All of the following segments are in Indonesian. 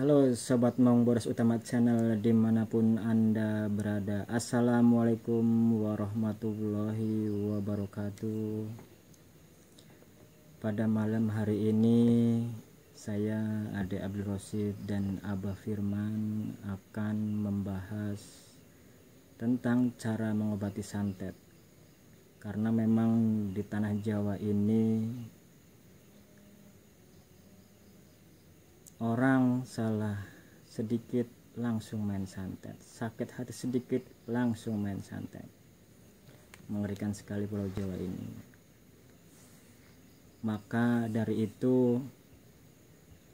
Halo Sobat Maung Bodas Utama Channel dimanapun Anda berada. Assalamualaikum warahmatullahi wabarakatuh. Pada malam hari ini saya Ade Abdul Rosid dan Abah Firman akan membahas tentang cara mengobati santet. Karena memang di tanah Jawa ini orang salah sedikit langsung main santet, sakit hati sedikit langsung main santet. Mengerikan sekali Pulau Jawa ini. Maka dari itu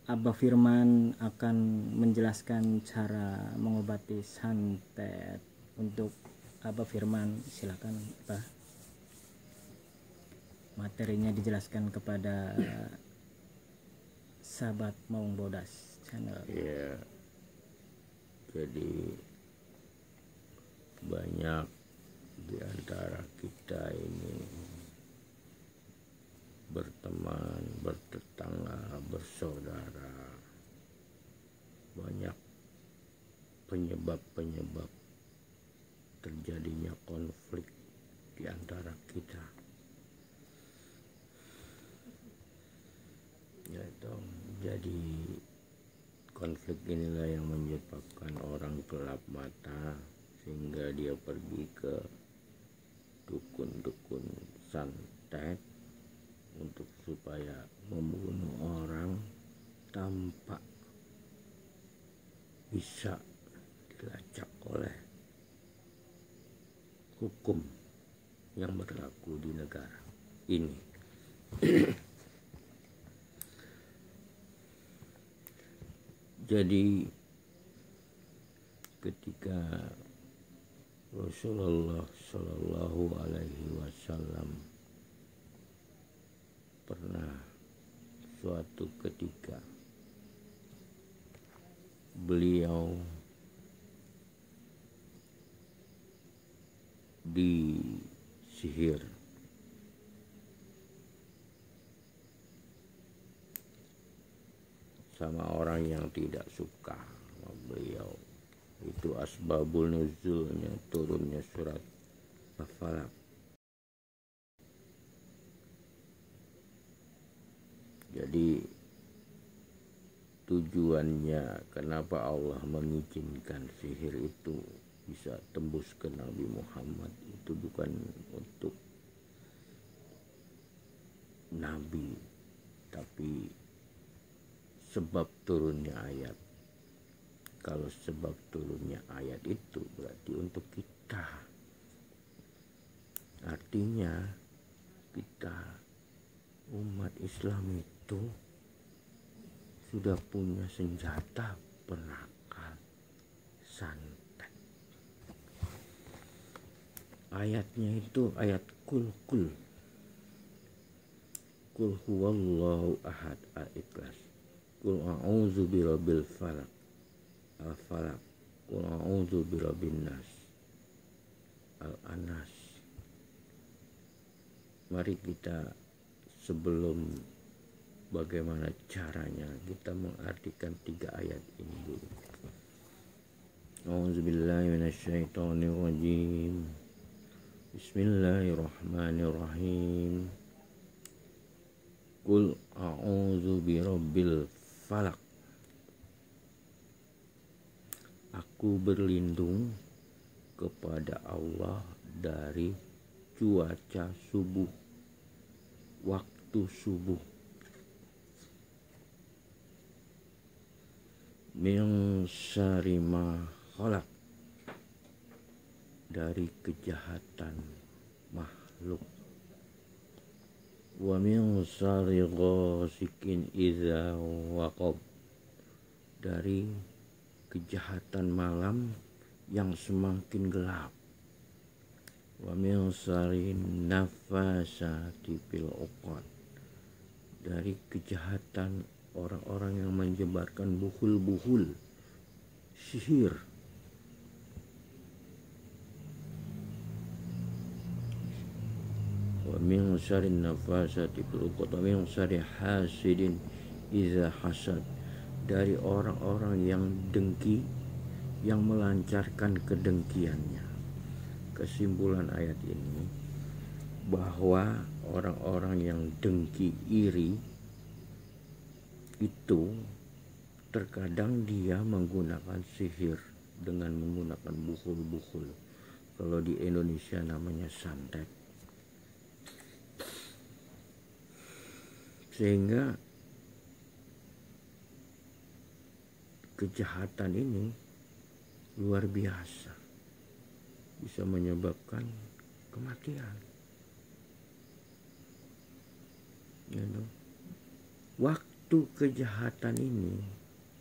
Abah Firman akan menjelaskan cara mengobati santet. Untuk Abah Firman, silakan Abah. Materinya dijelaskan kepada sahabat Maung Bodas Channel. Ya, jadi banyak di antara kita ini berteman, bertetangga, bersaudara, banyak penyebab-penyebab terjadinya konflik di antara kita. Ya dong, jadi konflik inilah yang menyebabkan orang gelap mata sehingga dia pergi ke dukun-dukun santet untuk supaya membunuh orang tanpa bisa dilacak oleh hukum yang berlaku di negara ini. Jadi ketika Rasulullah Shallallahu Alaihi Wasallam pernah suatu ketika beliau disihir sama orang yang tidak suka sama beliau. Itu asbabul nuzulnya turunnya surat Al-Falaq. Jadi tujuannya kenapa Allah mengizinkan sihir itu bisa tembus ke Nabi Muhammad itu bukan untuk Nabi, tapi sebab turunnya ayat. Kalau sebab turunnya ayat itu berarti untuk kita. Artinya kita umat Islam itu sudah punya senjata penakal santet. Ayatnya itu ayat kul huwallahu ahad al-ikhlas. Qul a'udzu birabbil falaq al-falaq. Qul a'udzu birabbin nas al-anas. Mari kita sebelum bagaimana caranya kita mengartikan 3 ayat ini dulu. A'udzubillahi minasyaitonirrajim. Bismillahirrahmanirrahim. Qul a'udzu birabbil falak. Aku berlindung kepada Allah dari cuaca subuh, waktu subuh. Min syarri ma khalaq, dari kejahatan makhluk. Wa min syarri ghasikin idza waqab, dari kejahatan malam yang semakin gelap. Wa min syarri nafasati fil uqad, dari kejahatan orang-orang yang menyebarkan buhul-buhul sihir. Wa min syarri nafasati fil uqad wa min syarri hasidin idza hasad, dari orang-orang yang dengki, yang melancarkan kedengkiannya. Kesimpulan ayat ini bahwa orang-orang yang dengki, iri itu terkadang dia menggunakan sihir dengan menggunakan bukul-bukul. Kalau di Indonesia namanya santet. Sehingga kejahatan ini luar biasa, bisa menyebabkan kematian. Waktu kejahatan ini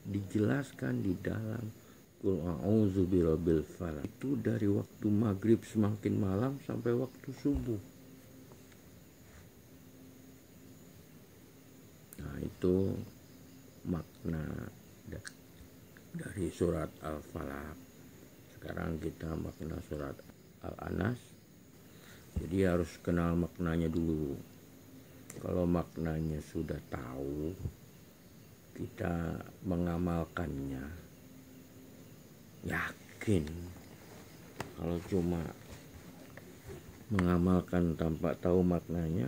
dijelaskan di dalam Qul a'udzu birabbil falaq, itu dari waktu maghrib semakin malam sampai waktu subuh. Nah, itu makna dari surat Al-Falaq. Sekarang kita makna surat Al-Anas. Jadi harus kenal maknanya dulu. Kalau maknanya sudah tahu, kita mengamalkannya yakin. Kalau cuma mengamalkan tanpa tahu maknanya,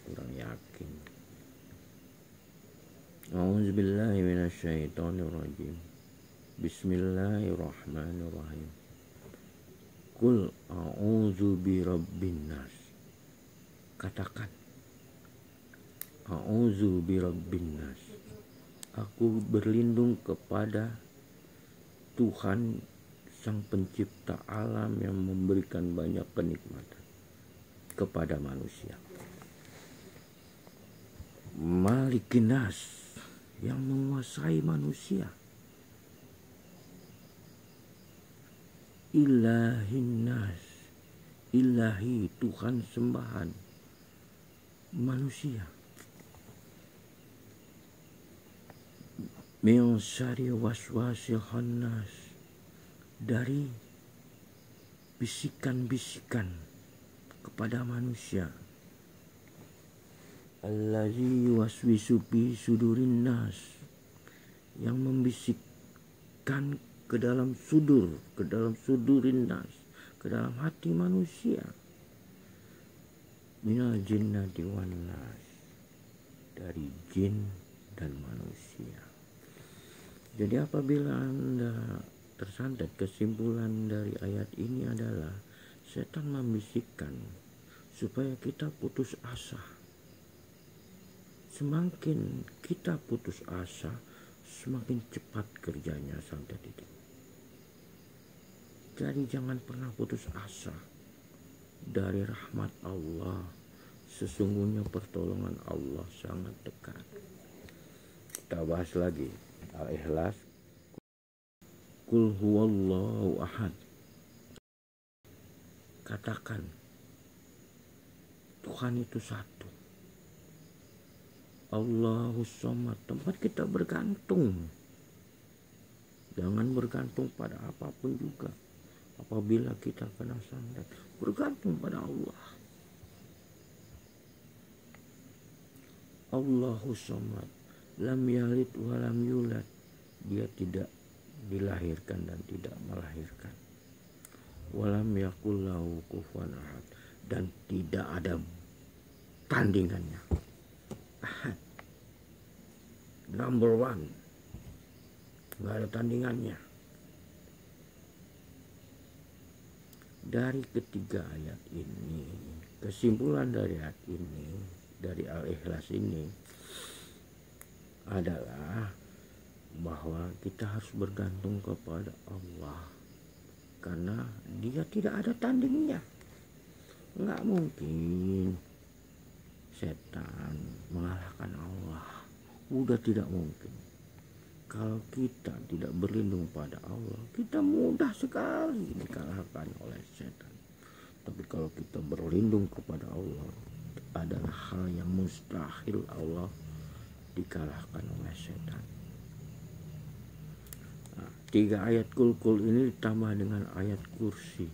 kurang yakin. A'udzubillahi minasyaitonirrajim. Bismillahirrahmanirrahim. Qul a'udzu birabbin nas. Katakan, a'udzu birabbin nas. Aku berlindung kepada Tuhan Sang Pencipta alam yang memberikan banyak kenikmatan kepada manusia. Malikin nas, yang menguasai manusia. Ilahin nas, ilahi Tuhan sembahan manusia. Min syarri waswasil khannas, dari bisikan-bisikan kepada manusia. Allazi yuwaswisu fi sudurin nas, yang membisikkan ke dalam sudurin nas, ke dalam hati manusia. Minal jinnati wan nas, dari jin dan manusia. Jadi apabila Anda tersantet, kesimpulan dari ayat ini adalah setan membisikkan supaya kita putus asa. Semakin kita putus asa, semakin cepat kerjanya santet itu. Jadi jangan pernah putus asa dari rahmat Allah. Sesungguhnya pertolongan Allah sangat dekat. Kita bahas lagi Al-Ikhlas. Qul huwallahu ahad. Katakan, Tuhan itu satu. Allahus Somad, tempat kita bergantung. Jangan bergantung pada apapun juga. Apabila kita kena santet, bergantung pada Allah. Allahus Somad, lam yalid wa lam yulad. Dia tidak dilahirkan dan tidak melahirkan. Walam yakul lahu kufuwan ahad, dan tidak ada tandingannya. Ahad, number one, nggak ada tandingannya. Dari ketiga ayat ini, kesimpulan dari ayat ini, dari Al-Ikhlas ini adalah bahwa kita harus bergantung kepada Allah, karena Dia tidak ada tandingnya. Nggak mungkin setan mengalahkan Allah. Udah tidak mungkin. Kalau kita tidak berlindung pada Allah, kita mudah sekali dikalahkan oleh setan. Tapi kalau kita berlindung kepada Allah, adalah hal yang mustahil Allah dikalahkan oleh setan. Nah, 3 ayat kul-kul ini ditambah dengan ayat kursi.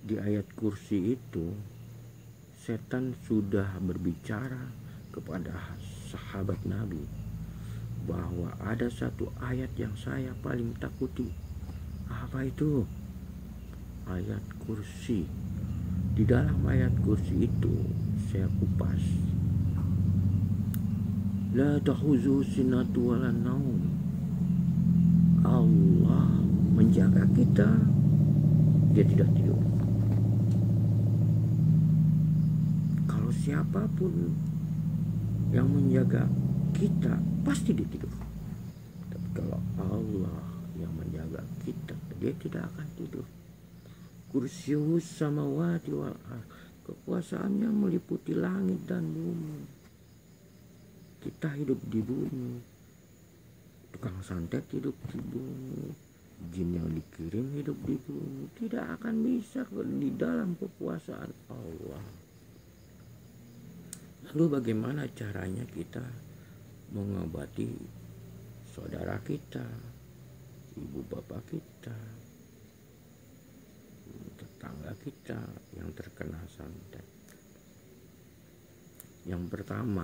Di ayat kursi itu setan sudah berbicara kepada sahabat Nabi bahwa ada satu ayat yang saya paling takuti. Apa itu? Ayat kursi. Di dalam ayat kursi itu saya kupas. La ta'khuzuhu sinatu wala naum. Allah menjaga kita, dia tidak tidur. Kalau siapapun yang menjaga kita, pasti dia tidur. Tapi kalau Allah yang menjaga kita, dia tidak akan tidur. Kursius samawati wal ardh, kekuasaannya meliputi langit dan bumi. Kita hidup di bumi, tukang santet hidup di bumi, jin yang dikirim hidup di bumi. Tidak akan bisa di dalam kekuasaan Allah. Lalu bagaimana caranya kita mengobati saudara kita, ibu bapak kita, tetangga kita yang terkena santet? Yang pertama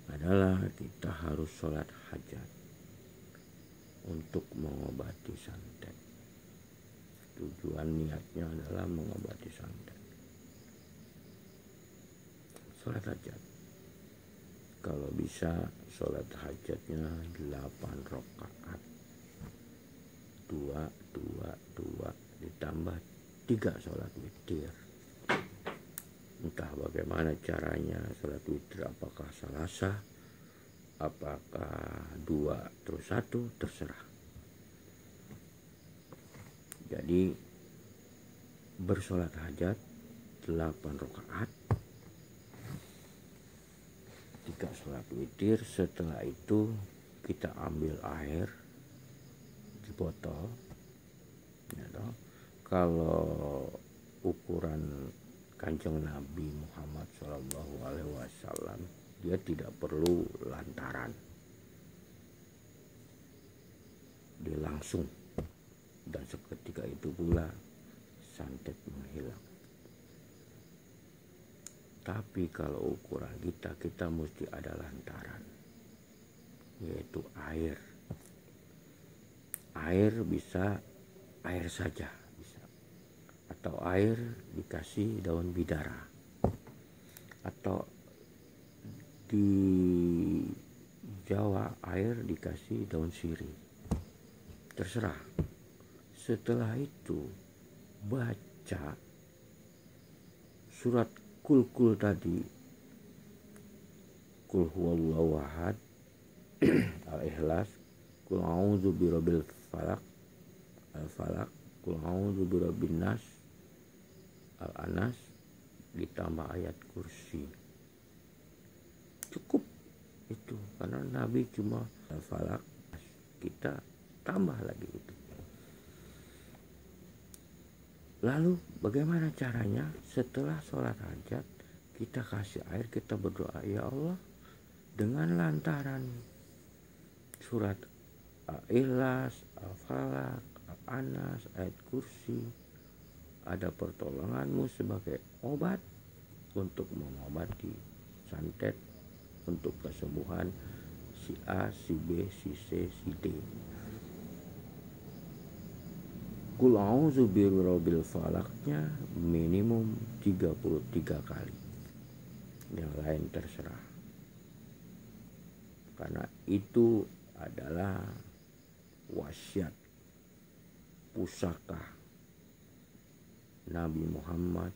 adalah kita harus sholat hajat untuk mengobati santet. Tujuan niatnya adalah mengobati santet. Sholat hajat, kalau bisa sholat hajatnya 8 rakaat, 2 ditambah 3 sholat witir. Entah bagaimana caranya sholat witir, apakah salasah, apakah 2 terus 1, terserah. Jadi bersolat hajat 8 rakaat, 3 sholat witir. Setelah itu kita ambil air di botol, ya toh. Kalau ukuran Kanjeng Nabi Muhammad SAW, dia tidak perlu lantaran, dia langsung, dan seketika itu pula santet menghilang. Tapi kalau ukuran kita mesti ada lantaran, yaitu air. Air bisa air saja, bisa. Atau air dikasih daun bidara. Atau di Jawa air dikasih daun sirih. Terserah. Setelah itu baca surat kul tadi, kul huwallahu ahad, al-ikhlas, kul a'udzu birabbil falaq, al-falaq, kul a'udzu birabbin nas, al-anas, ditambah ayat kursi. Cukup itu, karena Nabi cuma al-falaq, kita tambah lagi itu. Lalu bagaimana caranya? Setelah sholat hajat, kita kasih air, kita berdoa, ya Allah, dengan lantaran surat Al-Ikhlas, Al-Falaq, Al-Anas, ayat kursi, ada pertolonganmu sebagai obat untuk mengobati santet, untuk kesembuhan si A, si B, si C, si D. Kul a'udzu birabbil falaqnya minimum 33 kali. Yang lain terserah. Karena itu adalah wasiat pusaka Nabi Muhammad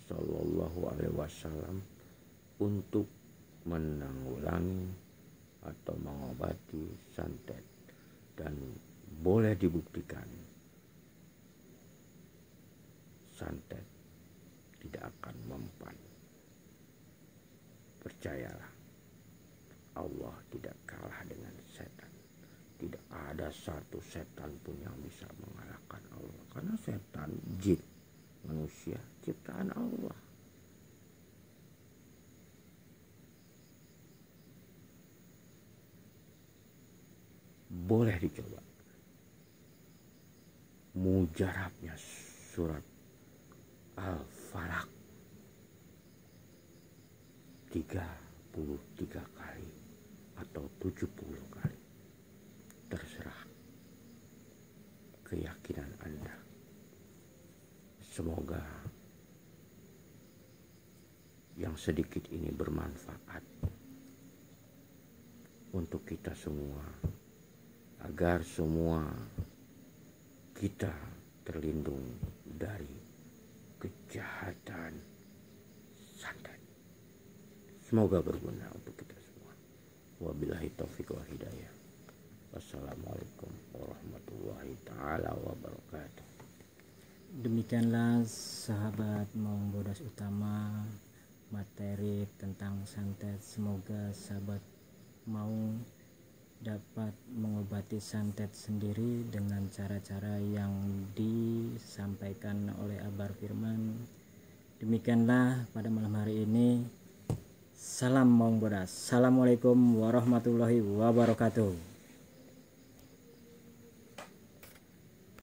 Sallallahu Alaihi Wasallam untuk menanggulangi atau mengobati santet, dan boleh dibuktikan santet tidak akan mempan. Percayalah, Allah tidak kalah dengan setan. Tidak ada satu setan pun yang bisa mengalahkan Allah, karena setan, jin, manusia ciptaan Allah. Boleh dicoba. Mujarabnya surat Al-Falaq 33 kali, atau 70 kali. Terserah keyakinan Anda. Semoga yang sedikit ini bermanfaat untuk kita semua, agar semua kita terlindung dari kejahatan santet. Semoga berguna untuk kita semua. Wabillahi taufiq wal hidayah. Wassalamualaikum warahmatullahi taala wabarakatuh. Demikianlah sahabat Maung Bodas Utama, materi tentang santet. Semoga sahabat Maung dapat mengobati santet sendiri dengan cara-cara yang disampaikan oleh Abar Firman. Demikianlah pada malam hari ini. Salam Maung Bodas. Assalamualaikum warahmatullahi wabarakatuh.